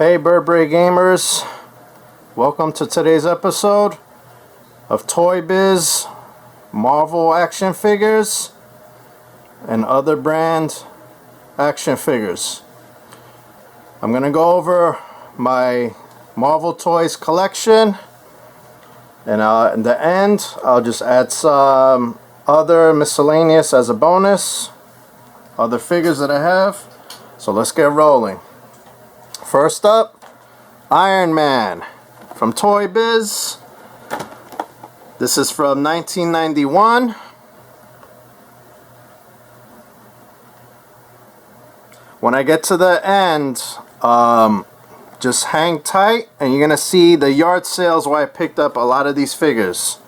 Hey Burberry gamers, welcome to today's episode of ToyBiz Marvel action figures and other brand action figures. I'm going to go over my Marvel Toys collection, and in the end I'll just add some other miscellaneous as a bonus, other figures that I have. So let's get rolling. First up, Iron Man from ToyBiz. This is from 1991. When I get to the end, just hang tight and you're gonna see the yard sales where I picked up a lot of these figures.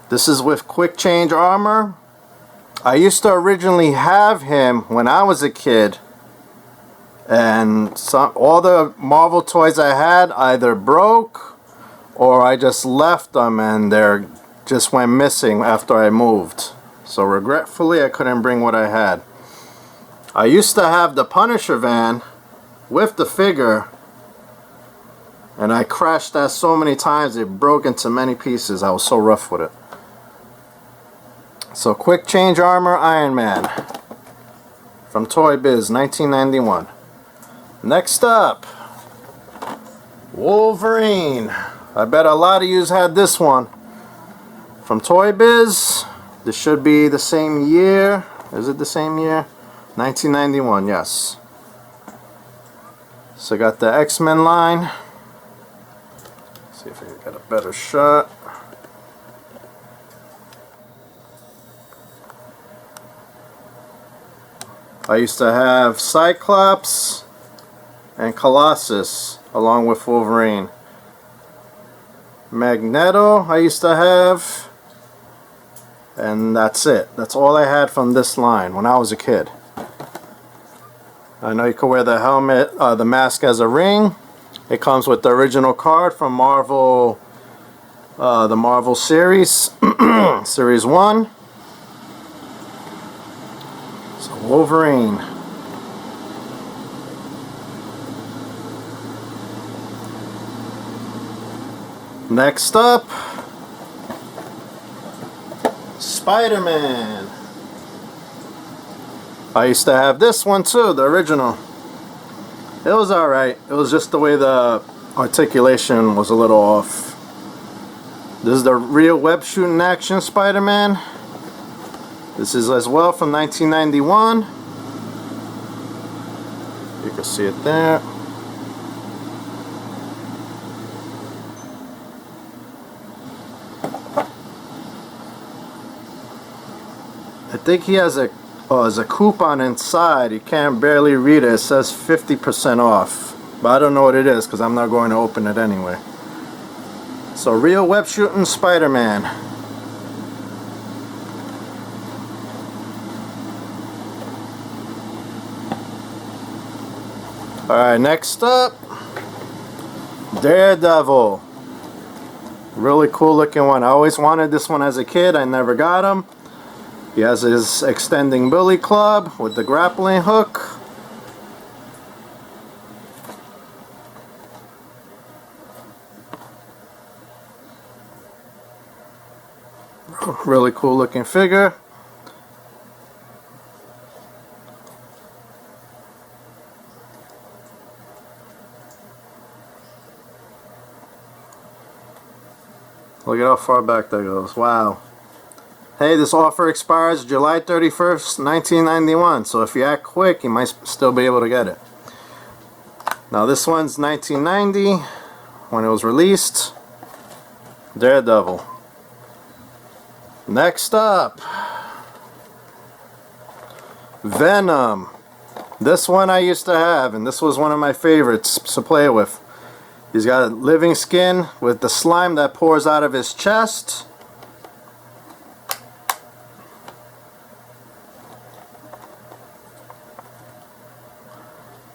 This is with quick change armor. I used to originally have him when I was a kid, and all the Marvel toys I had either broke or I just left them and they just went missing after I moved. So regretfully I couldn't bring what I had. I used to have the Punisher van with the figure, and I crashed that so many times it broke into many pieces. I was so rough with it. So quick change armor Iron Man from ToyBiz 1991. Next up, Wolverine. I bet a lot of yous had this one from ToyBiz. This should be the same year. Is it the same year? 1991, yes. So I got the X-Men line. Let's see if I can get a better shot. I used to have Cyclops and Colossus along with Wolverine. Magneto I used to have, and that's it. That's all I had from this line when I was a kid. I know you can wear the helmet, the mask as a ring. It comes with the original card from Marvel, the Marvel series, Series 1. So Wolverine. Next up, Spider-Man. I used to have this one too, the original. It was alright. It was just the way the articulation was a little off. This is the real web shooting action Spider-Man. This is as well from 1991. You can see it there. I think he has a coupon inside. You can't barely read it. It says 50% off, but I don't know what it is because I'm not going to open it anyway. So real web shooting Spider-Man. Alright, next up, Daredevil. Really cool looking one. I always wanted this one as a kid. I never got him. He has his extending billy club with the grappling hook. Really cool looking figure. Look at how far back that goes. Wow. Hey, this offer expires July 31st, 1991. So if you act quick, you might still be able to get it. Now this one's 1990 when it was released. Daredevil. Next up, Venom. This one I used to have, and this was one of my favorites to play with. He's got a living skin with the slime that pours out of his chest.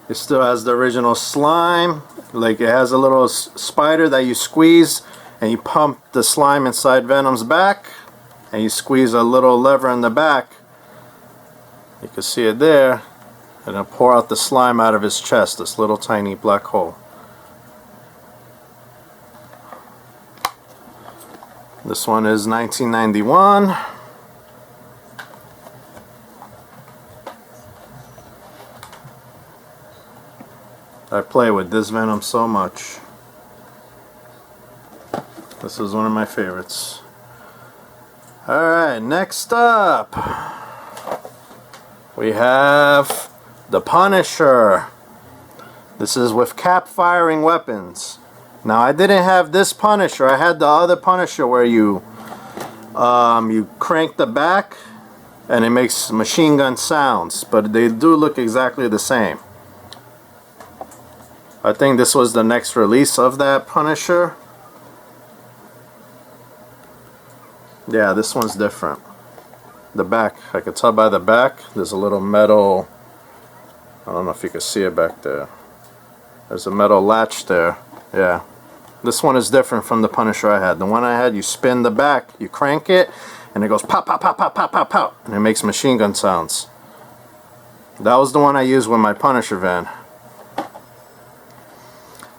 It still has the original slime. Like, it has a little spider that you squeeze and you pump the slime inside Venom's back, and you squeeze a little lever in the back. You can see it there. And it'll pour out the slime out of his chest, this little tiny black hole. This one is 1991. I play with this Venom so much. This is one of my favorites. Alright, next up we have the Punisher. This is with cap firing weapons. Now I didn't have this Punisher. I had the other Punisher where you crank the back and it makes machine gun sounds, but they do look exactly the same. I think this was the next release of that Punisher. Yeah, this one's different. The back, I could tell by the back, there's a little metal, I don't know if you can see it back there. There's a metal latch there. Yeah. This one is different from the Punisher I had. The one I had, you spin the back, you crank it, and it goes pop, pop, pop, pop, pop, pop, pop, and it makes machine gun sounds. That was the one I used with my Punisher van.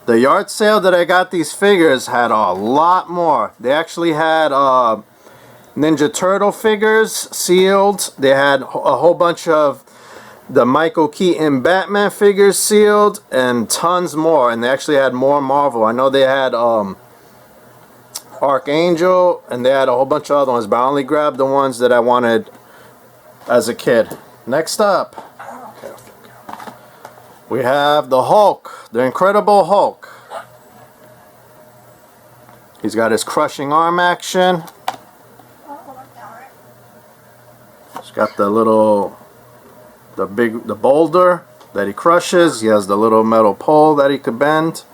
The yard sale that I got these figures had a lot more. They actually had Ninja Turtle figures sealed. They had a whole bunch of the Michael Keaton Batman figures sealed, and tons more. And they actually had more Marvel. I know they had Archangel, and they had a whole bunch of other ones, but I only grabbed the ones that I wanted as a kid. Next up, we have the Hulk, the Incredible Hulk. He's got his crushing arm action. He's got the little, the boulder that he crushes. He has the little metal pole that he could bend.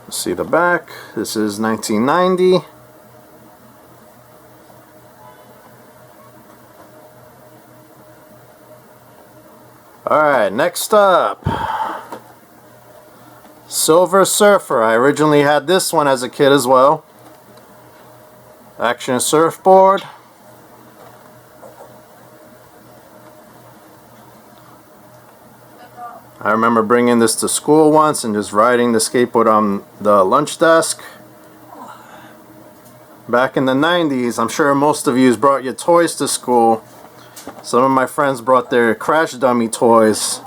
See the back. This is 1990. Alright, next up, Silver Surfer. I originally had this one as a kid as well. Action surfboard. I remember bringing this to school once and just riding the skateboard on the lunch desk. Back in the 90s, I'm sure most of you brought your toys to school. Some of my friends brought their Crash Dummy toys.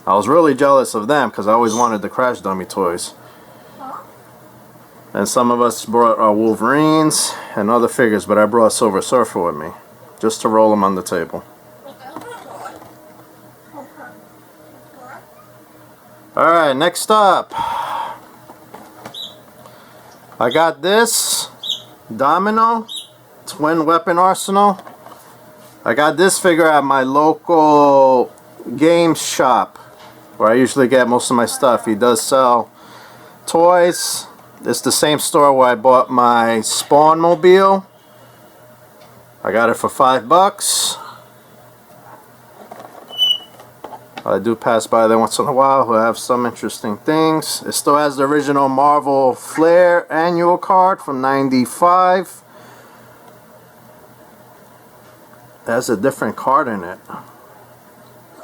I was really jealous of them because I always wanted the Crash Dummy toys. And some of us brought our Wolverines and other figures, but I brought Silver Surfer with me just to roll them on the table. Alright, next up, I got this Domino Twin Weapon Arsenal. I got this figure at my local games shop where I usually get most of my stuff. He does sell toys. It's the same store where I bought my Spawn mobile. I got it for $5. I do pass by there once in a while who have some interesting things. It still has the original Marvel Flair annual card from '95. It has a different card in it.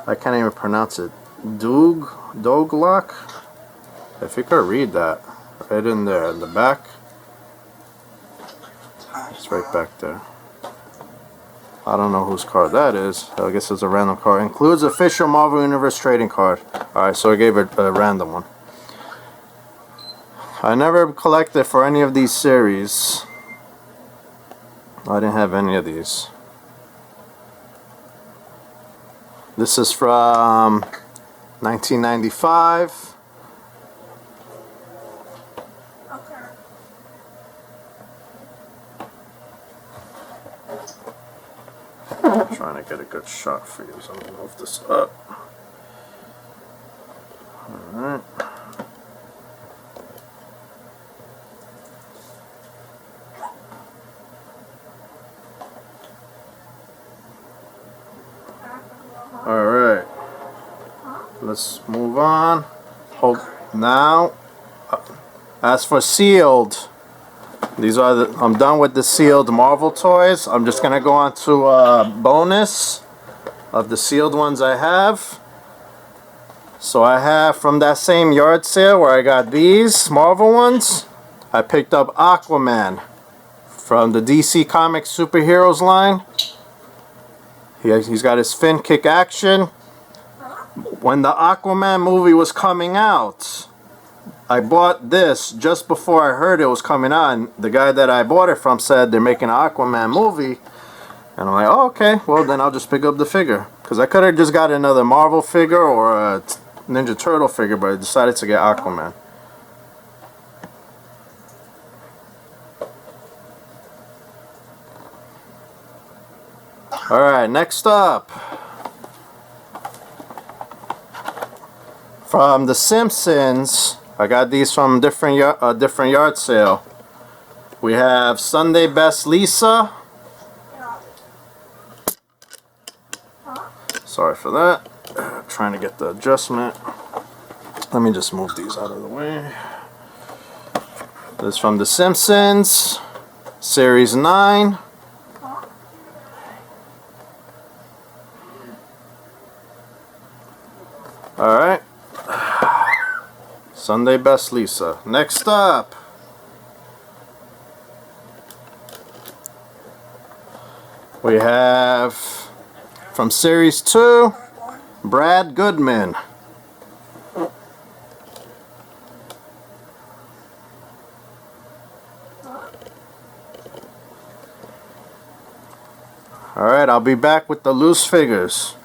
I can't even pronounce it. Doglock? If you could read that. Right in there, in the back. It's right back there. I don't know whose card that is. I guess it's a random card. Includes official Marvel Universe trading card. Alright, so I gave it a random one. I never collected for any of these series. I didn't have any of these. This is from 1995. I'm trying to get a good shot for you, so I'm going to move this up. Alright. Alright. Let's move on. Now, as for sealed, These are I'm done with the sealed Marvel toys. I'm just gonna go on to a bonus of the sealed ones I have. So I have from that same yard sale where I got these Marvel ones, I picked up Aquaman from the DC Comics Superheroes line. He's got his fin kick action. When the Aquaman movie was coming out, I bought this just before I heard it was coming out, and the guy that I bought it from said they're making an Aquaman movie, and I'm like, oh, okay, well then I'll just pick up the figure, because I could have just got another Marvel figure or a Ninja Turtle figure, but I decided to get Aquaman. Alright, next up, from The Simpsons, I got these from a different yard sale. We have Sunday Best Lisa. Sorry for that. Trying to get the adjustment. Let me just move these out of the way. This is from The Simpsons, Series 9. Alright. Sunday Best Lisa. Next up, we have from Series 2, Brad Goodman. Alright, I'll be back with the loose figures.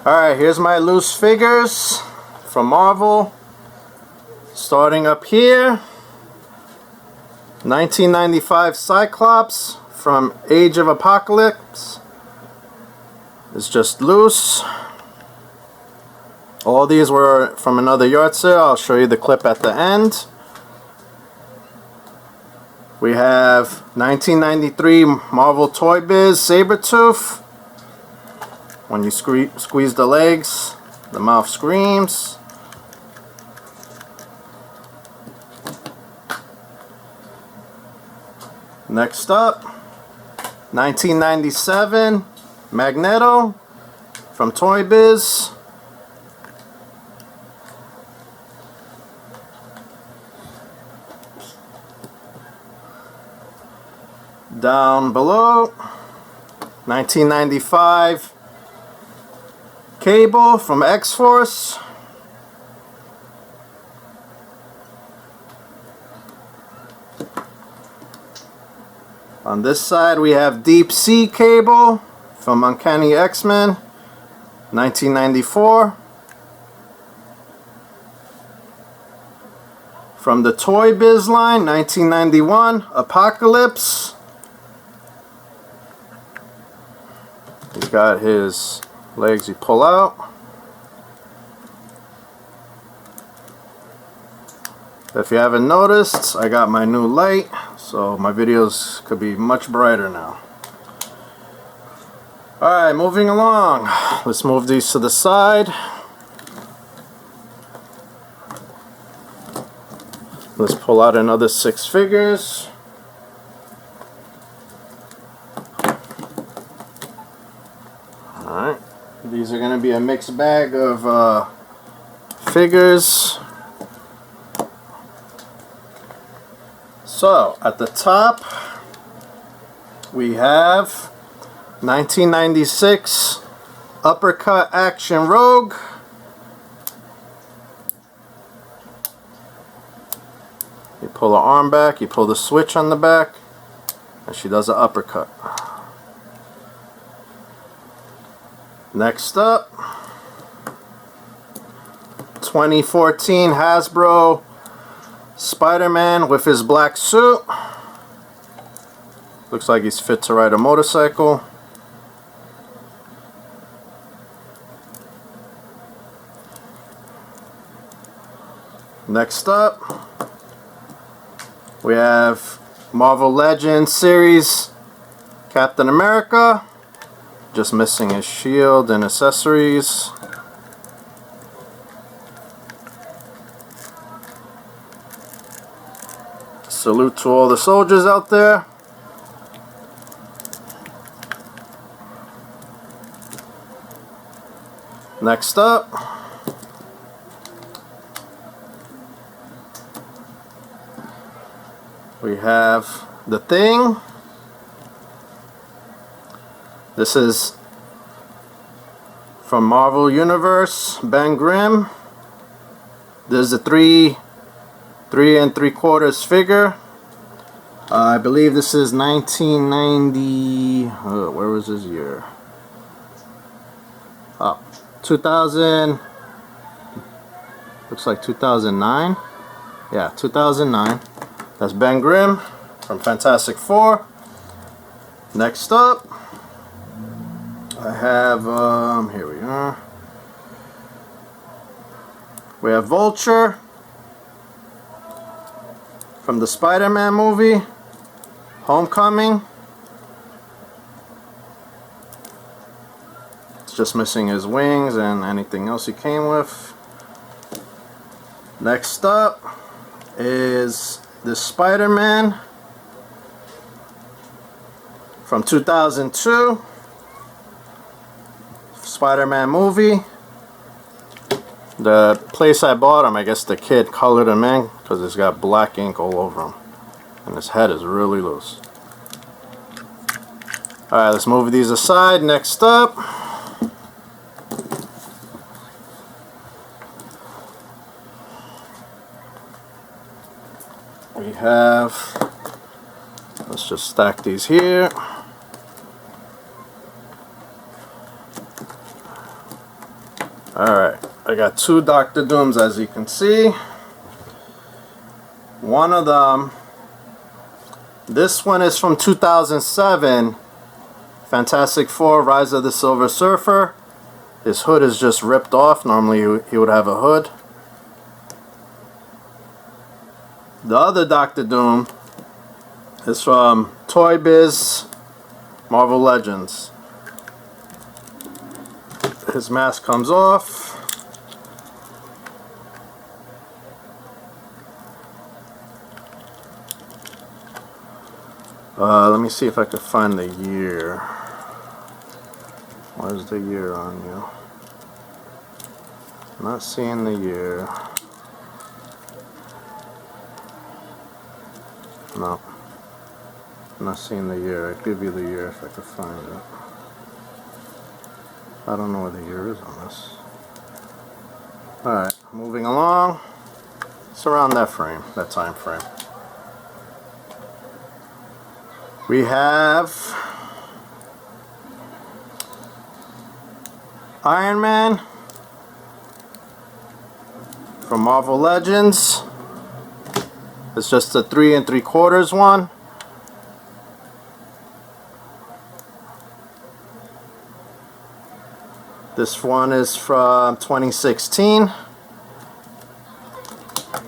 Alright, here's my loose figures from Marvel. Starting up here, 1995 Cyclops from Age of Apocalypse. It's just loose. All these were from another yard sale. I'll show you the clip at the end. We have 1993 Marvel ToyBiz Sabretooth. When you squeeze the legs, the mouth screams. Next up, 1997 Magneto from ToyBiz. Down below, 1995 Cable from X-Force. On this side we have Deep Sea Cable from Uncanny X-Men, 1994. From the ToyBiz line, 1991, Apocalypse. He's got his legs you pull out. If you haven't noticed, I got my new light, so my videos could be much brighter now. Alright, moving along. Let's move these to the side. Let's pull out another 6 figures. Alright, these are going to be a mixed bag of figures. So, at the top, we have 1996 Uppercut Action Rogue. You pull her arm back, you pull the switch on the back, and she does an uppercut. Next up, 2014 Hasbro Spider-Man with his black suit. Looks like he's fit to ride a motorcycle. Next up, we have Marvel Legends series Captain America. Just missing his shield and accessories. Salute to all the soldiers out there. Next up, we have the Thing. This is from Marvel Universe, Ben Grimm. There's a 3 3¾ figure. I believe this is 1990. Where was his year? 2000. Looks like 2009. Yeah, 2009. That's Ben Grimm from Fantastic Four. Next up, I have here we are. We have Vulture from the Spider-Man movie, Homecoming. It's just missing his wings and anything else he came with. Next up is the Spider-Man from 2002. Spider-Man movie. The place I bought him, I guess the kid colored him in because it's got black ink all over him. And his head is really loose. Alright, let's move these aside. Next up, we have, let's just stack these here. Alright, I got 2 Dr. Dooms, as you can see. One of them, this one is from 2007, Fantastic Four, Rise of the Silver Surfer. His hood is just ripped off. Normally he would have a hood. The other Dr. Doom is from ToyBiz Marvel Legends. His mask comes off. Let me see if I could find the year. Where's the year on you? I'm not seeing the year. No. I'm not seeing the year. I'd give you the year if I could find it. I don't know where the year is on this. Alright, moving along. It's around that frame, that time frame. We have Iron Man from Marvel Legends. It's just a 3 3/4 one. This one is from 2016.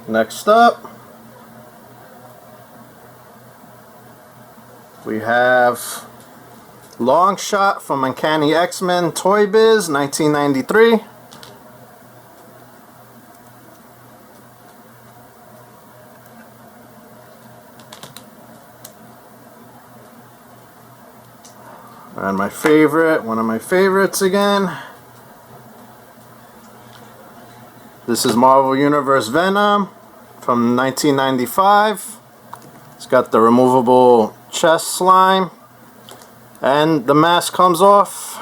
Next up, we have Long Shot from Uncanny X-Men Toy Biz, 1993. And my favorite, one of my favorites again. This is Marvel Universe Venom from 1995. It's got the removable chest slime. And the mask comes off.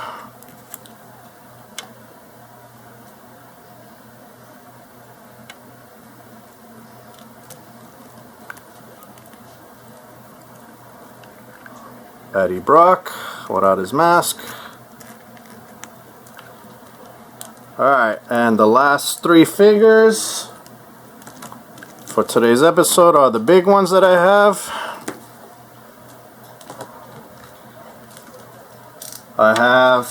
Eddie Brock without his mask. Alright, and the last 3 figures for today's episode are the big ones that I have. I have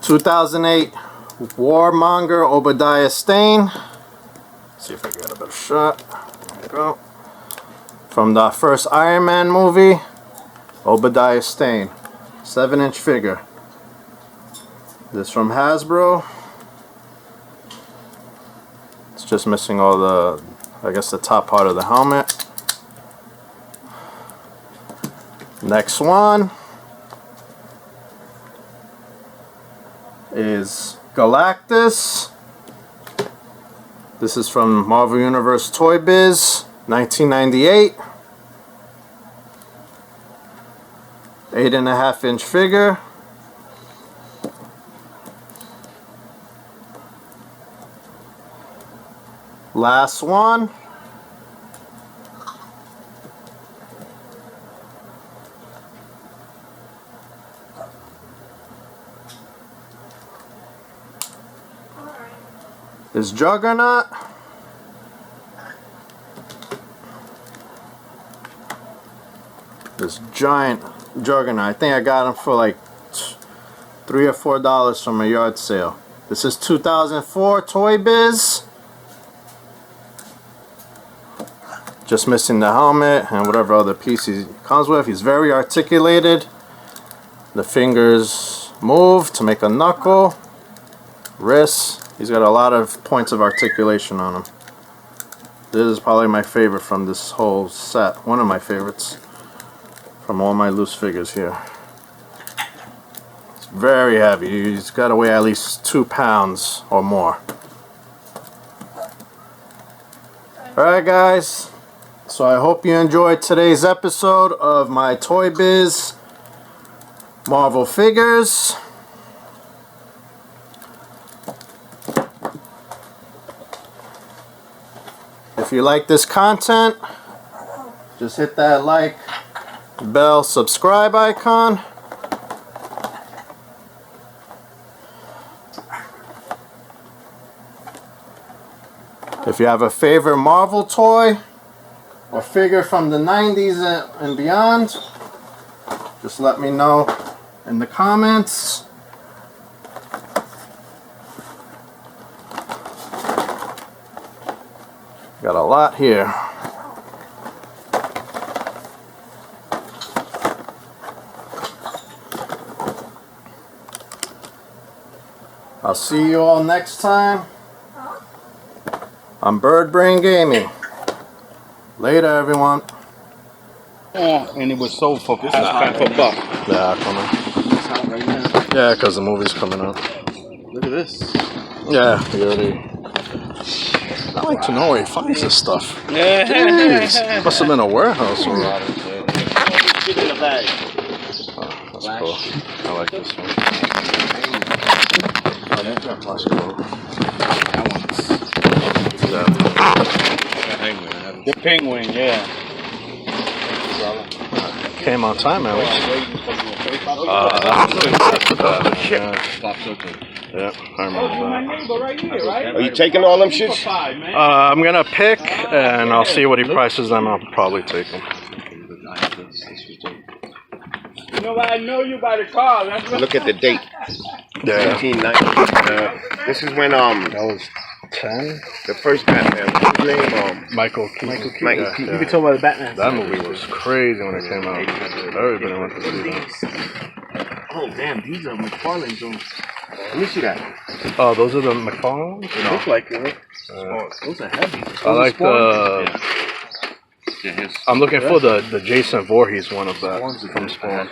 2008 Warmonger Obadiah Stane. Let's see if I get a better shot. There we go. From the first Iron Man movie, Obadiah Stane. 7-inch figure. This from Hasbro. It's just missing all the, I guess, the top part of the helmet. Next one is Galactus. This is from Marvel Universe ToyBiz, 1998. 8.5-inch figure. Last one. Is Juggernaut. This giant Juggernaut. I think I got him for like $3 or $4 from a yard sale. This is 2004 ToyBiz. Just missing the helmet and whatever other piece he comes with. He's very articulated. The fingers move to make a knuckle. Wrists. He's got a lot of points of articulation on him. This is probably my favorite from this whole set. One of my favorites from all my loose figures here. It's very heavy. He's got to weigh at least 2 pounds or more. Alright guys, so I hope you enjoyed today's episode of my ToyBiz Marvel figures. If you like this content, just hit that like, bell, subscribe icon. If you have a favorite Marvel toy or figure from the 90s and beyond, just let me know in the comments. Got a lot here. I'll see you all next time on Bird Brain Gaming. Later, everyone. And it was sold for $5 buck. Yeah, coming. Right now. Yeah, because the movie's coming out. Look at this. Yeah, you already. I like to know where he finds this stuff. Yeah. Jeez, must have been a warehouse or. Get in the bag. Oh, that's cool. I like this one. Oh, that's That's cool. the penguin, yeah. Came on time, man. Yeah, I remember that. Are you taking all them shits? I'm gonna pick, and I'll see what he prices them. I'll probably take them. You know, I know you by the car. Look at the date. Yeah. 1990. This is when That was 10. the first Batman. What's his name? Michael Keaton. Michael Keaton. You can tell by the Batman. That movie was crazy when it came out. Everybody went to see that. Oh, damn, these are McFarlane's own. Let me see that. Oh, those are the McFarlane ones? They look like it. Those are heavy. I like the. I'm looking for the Jason Voorhees one of that from Spawn.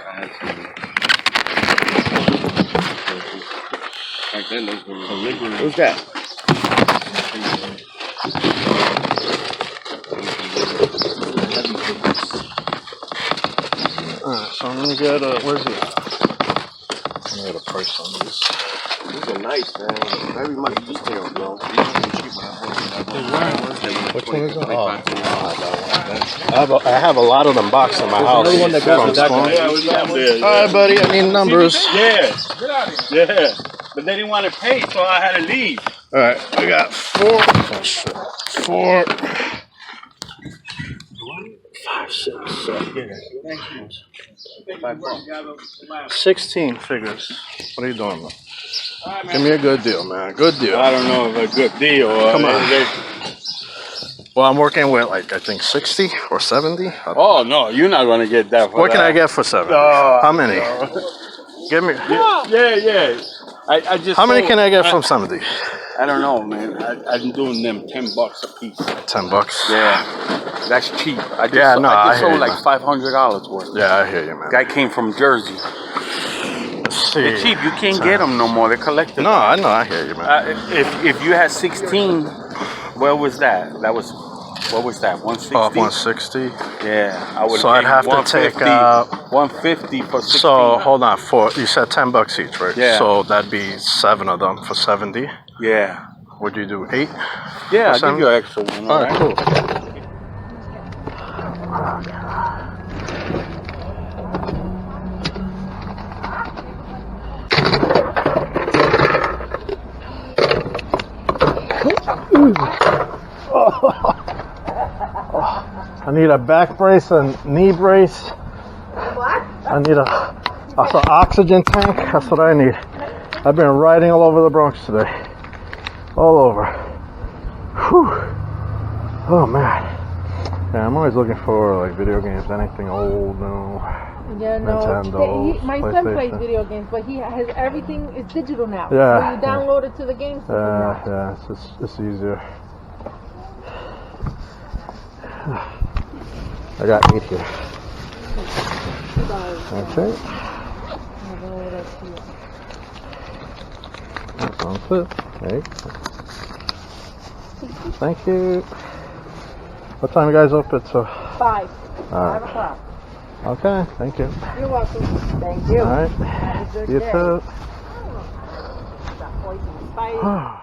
Who's that? Alright, so I'm gonna get where's he at? I'm gonna get a price on these. These are nice, man. Very much detailed, bro. Which one is that? Oh, I have a lot of them boxed in my house. From Spawn. Alright, buddy, I need numbers. Yeah. Yeah. But they didn't want to pay, so I had to leave. Alright, I got 4. Oh, shit. 4. 5, 6, 7. 16 figures. What are you doing, man? Give me a good deal, man. Good deal. I don't know if a good deal. Come on. Well, I'm working with like I think 60 or 70. Oh no, you're not gonna get that for What can that. I get for 70? No, How many? no. Give me. Yeah. I just. How many sold- can I get from 70? I don't know, man. I'm doing them $10 a piece. $10. Yeah, that's cheap. I just I hear sold you, like man. $500 worth. Yeah, I hear you, man. Guy came from Jersey. Let's see. They're cheap. You can't get them no more. They're collected. No, I know. I hear you, man. If you had 16, where was that? What was that? 160. Off 160. Yeah, I would. So I'd have to take 150 for 16. So hold on, you said $10 each, right? Yeah. So that'd be 7 of them for 70. Yeah. Would you do 8? Yeah, For I'll give you an extra one. All right, cool. I need a back brace and knee brace. What? I need also oxygen tank. That's what I need. I've been riding all over the Bronx today. All over. Whew. Oh man. Yeah, I'm always looking for like video games, anything old, no. Yeah, no. Nintendo, My son plays PlayStation. video games, but he has everything is digital now. Yeah, So you download it to the game system now. Yeah, it's easier. I got 8 here. Okay. That sounds good. Okay. Thank you. What time you guys open? So. 5. All right. 5 o'clock. Okay. Thank you. You're welcome. Thank you. All right. Have a good You day. too. Bye.